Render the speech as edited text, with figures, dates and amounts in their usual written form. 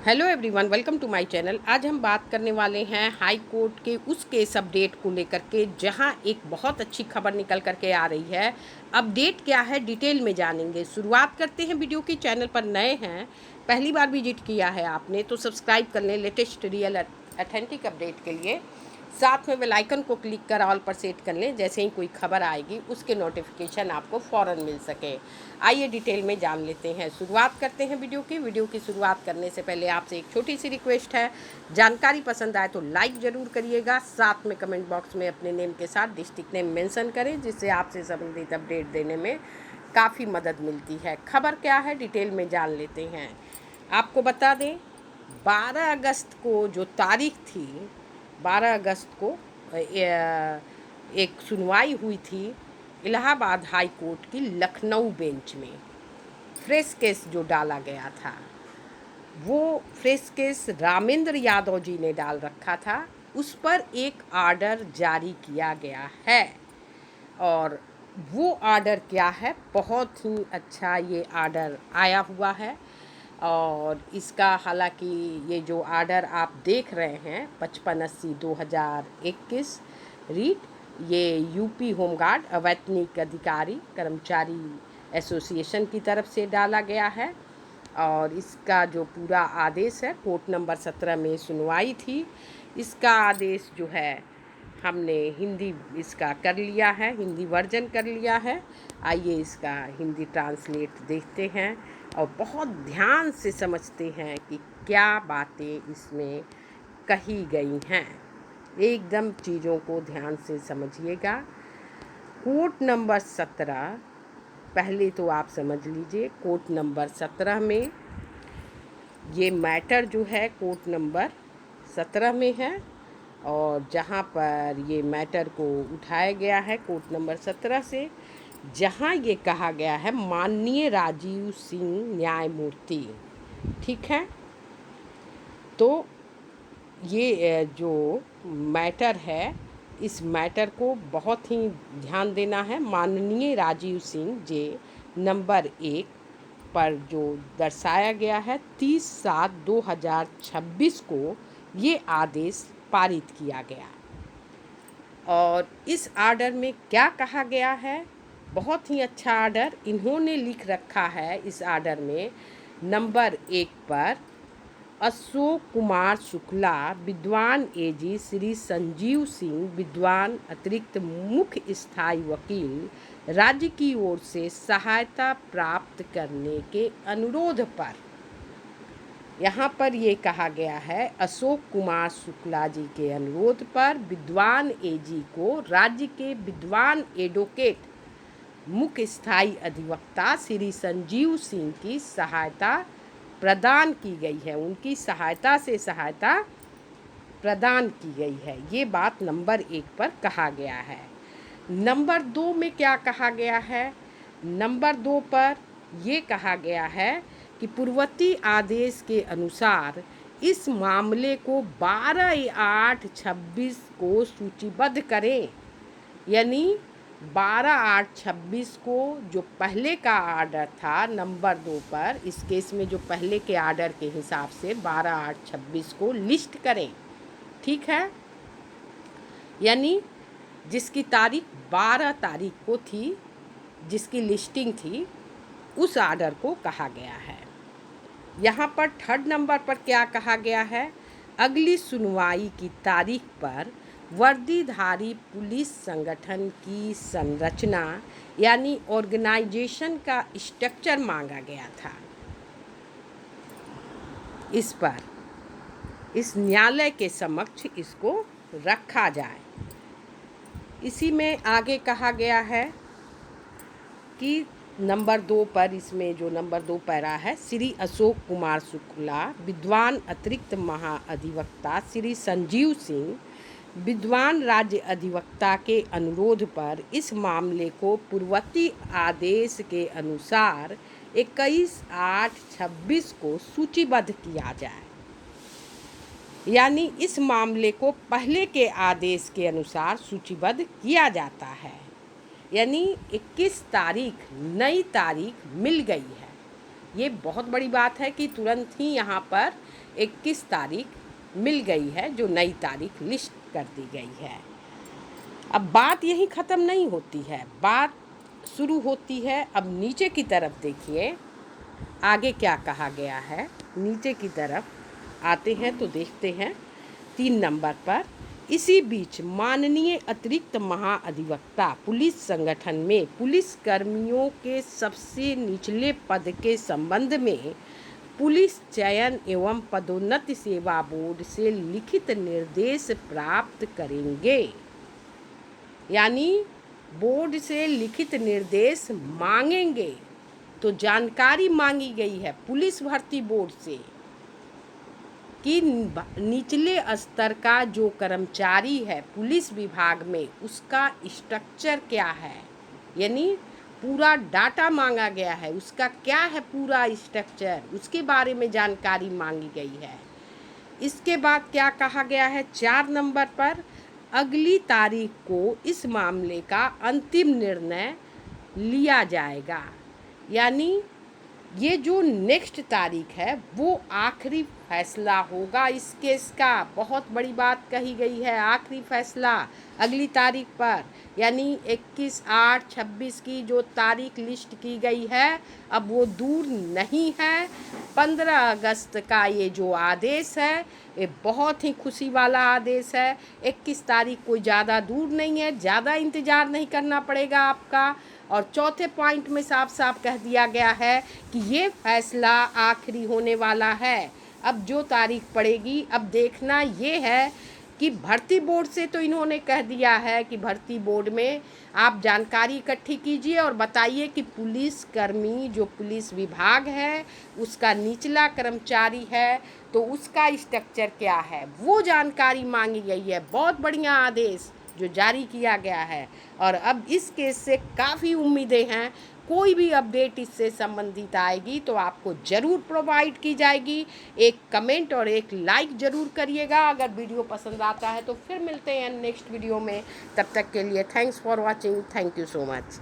Hello everyone, welcome to my channel. आज हम बात करने वाले हैं हाई कोर्ट के उस केस अपडेट को लेकर के, जहां एक बहुत अच्छी खबर निकल करके आ रही है। अपडेट क्या है डिटेल में जानेंगे। शुरुआत करते हैं वीडियो की। चैनल पर नए हैं, पहली बार विजिट किया है आपने तो सब्सक्राइब कर लें लेटेस्ट रियल ऑथेंटिक अपडेट के लिए। साथ में बेल आइकन को क्लिक कर ऑल पर सेट कर लें, जैसे ही कोई खबर आएगी उसके नोटिफिकेशन आपको फ़ौरन मिल सके। आइए डिटेल में जान लेते हैं। शुरुआत करते हैं वीडियो की शुरुआत करने से पहले आपसे एक छोटी सी रिक्वेस्ट है, जानकारी पसंद आए तो लाइक ज़रूर करिएगा। साथ में कमेंट बॉक्स में अपने नेम के साथ डिस्ट्रिक्ट नेम मेंशन करें, जिससे आपसे संबंधित अपडेट देने में काफ़ी मदद मिलती है। खबर क्या है डिटेल में जान लेते हैं। आपको बता दें, 12 अगस्त को जो तारीख थी, 12 अगस्त को एक सुनवाई हुई थी इलाहाबाद हाई कोर्ट की लखनऊ बेंच में। फ्रेश केस जो डाला गया था, वो फ्रेश केस रामेंद्र यादव जी ने डाल रखा था। उस पर एक आर्डर जारी किया गया है, और वो आर्डर क्या है, बहुत ही अच्छा ये आर्डर आया हुआ है। और इसका हालांकि ये जो आर्डर आप देख रहे हैं 5580/2021 रीट, ये यूपी होमगार्ड अवैतनिक अधिकारी कर्मचारी एसोसिएशन की तरफ से डाला गया है। और इसका जो पूरा आदेश है, कोर्ट नंबर 17 में सुनवाई थी। इसका आदेश जो है हमने हिंदी इसका कर लिया है, हिंदी वर्जन कर लिया है। आइए इसका हिंदी ट्रांसलेट देखते हैं और बहुत ध्यान से समझते हैं कि क्या बातें इसमें कही गई हैं। एकदम चीज़ों को ध्यान से समझिएगा। कोर्ट नंबर 17, पहले तो आप समझ लीजिए, कोर्ट नंबर 17 में ये मैटर जो है कोर्ट नंबर 17 में है। और जहाँ पर ये मैटर को उठाया गया है कोर्ट नंबर 17 से, जहाँ ये कहा गया है माननीय राजीव सिंह न्यायमूर्ति, ठीक है। तो ये जो मैटर है, इस मैटर को बहुत ही ध्यान देना है। माननीय राजीव सिंह जे नंबर 1 पर जो दर्शाया गया है 30/7/2026 को ये आदेश पारित किया गया। और इस आर्डर में क्या कहा गया है, बहुत ही अच्छा आर्डर इन्होंने लिख रखा है। इस आर्डर में नंबर 1 पर अशोक कुमार शुक्ला विद्वान एजी श्री संजीव सिंह विद्वान अतिरिक्त मुख्य स्थायी वकील राज्य की ओर से सहायता प्राप्त करने के अनुरोध पर, यहाँ पर ये कहा गया है अशोक कुमार शुक्ला जी के अनुरोध पर विद्वान एजी को राज्य के विद्वान एडवोकेट मुख्य स्थायी अधिवक्ता श्री संजीव सिंह की सहायता प्रदान की गई है। उनकी सहायता से सहायता प्रदान की गई है। ये बात नंबर 1 पर कहा गया है। नंबर 2 में क्या कहा गया है, नंबर 2 पर ये कहा गया है कि पूर्ववर्ती आदेश के अनुसार इस मामले को 12/8/26 को सूचीबद्ध करें। यानी 12/8/26 को जो पहले का आर्डर था नंबर 2 पर, इस केस में जो पहले के आर्डर के हिसाब से 12/8/26 को लिस्ट करें, ठीक है। यानी जिसकी तारीख 12 तारीख को थी, जिसकी लिस्टिंग थी, उस आर्डर को कहा गया है। यहाँ पर 3rd नंबर पर क्या कहा गया है, अगली सुनवाई की तारीख पर वर्दीधारी पुलिस संगठन की संरचना यानी ऑर्गेनाइजेशन का स्ट्रक्चर मांगा गया था। इस पर इस न्यायालय के समक्ष इसको रखा जाए। इसी में आगे कहा गया है कि नंबर 2 पर, इसमें जो नंबर 2 पैरा है, श्री अशोक कुमार शुक्ला विद्वान अतिरिक्त महाअधिवक्ता श्री संजीव सिंह विद्वान राज्य अधिवक्ता के अनुरोध पर इस मामले को पूर्ववर्ती आदेश के अनुसार 21/8/26 को सूचीबद्ध किया जाए। यानी इस मामले को पहले के आदेश के अनुसार सूचीबद्ध किया जाता है। यानी 21 तारीख नई तारीख मिल गई है। ये बहुत बड़ी बात है कि तुरंत ही यहाँ पर 21 तारीख मिल गई है, जो नई तारीख लिस्ट कर दी गई है। अब बात यहीं ख़त्म नहीं होती है, बात शुरू होती है। अब नीचे की तरफ देखिए आगे क्या कहा गया है। नीचे की तरफ आते हैं तो देखते हैं 3 नंबर पर, इसी बीच माननीय अतिरिक्त महाअधिवक्ता पुलिस संगठन में पुलिस कर्मियों के सबसे निचले पद के संबंध में पुलिस चयन एवं पदोन्नति सेवा बोर्ड से लिखित निर्देश प्राप्त करेंगे। यानी बोर्ड से लिखित निर्देश मांगेंगे। तो जानकारी मांगी गई है पुलिस भर्ती बोर्ड से कि निचले स्तर का जो कर्मचारी है पुलिस विभाग में, उसका स्ट्रक्चर क्या है, यानी पूरा डाटा मांगा गया है, उसका क्या है पूरा स्ट्रक्चर, उसके बारे में जानकारी मांगी गई है। इसके बाद क्या कहा गया है 4 नंबर पर, अगली तारीख को इस मामले का अंतिम निर्णय लिया जाएगा। यानी ये जो नेक्स्ट तारीख है वो आखिरी फैसला होगा इस केस का। बहुत बड़ी बात कही गई है, आखिरी फैसला अगली तारीख पर, यानी 21/8/26 की जो तारीख लिस्ट की गई है अब वो दूर नहीं है। 15 अगस्त का ये जो आदेश है ये बहुत ही खुशी वाला आदेश है। 21 तारीख कोई ज़्यादा दूर नहीं है, ज़्यादा इंतज़ार नहीं करना पड़ेगा आपका। और चौथे पॉइंट में साफ साफ कह दिया गया है कि ये फैसला आखिरी होने वाला है। अब जो तारीख पड़ेगी, अब देखना ये है कि भर्ती बोर्ड से तो इन्होंने कह दिया है कि भर्ती बोर्ड में आप जानकारी इकट्ठी कीजिए और बताइए कि पुलिस कर्मी जो पुलिस विभाग है उसका निचला कर्मचारी है तो उसका स्ट्रक्चर क्या है, वो जानकारी मांगी गई है। बहुत बढ़िया आदेश जो जारी किया गया है। और अब इस केस से काफ़ी उम्मीदें हैं, कोई भी अपडेट इससे संबंधित आएगी तो आपको ज़रूर प्रोवाइड की जाएगी। एक कमेंट और एक लाइक ज़रूर करिएगा अगर वीडियो पसंद आता है। तो फिर मिलते हैं नेक्स्ट वीडियो में, तब तक के लिए thanks for watching, thank you so much.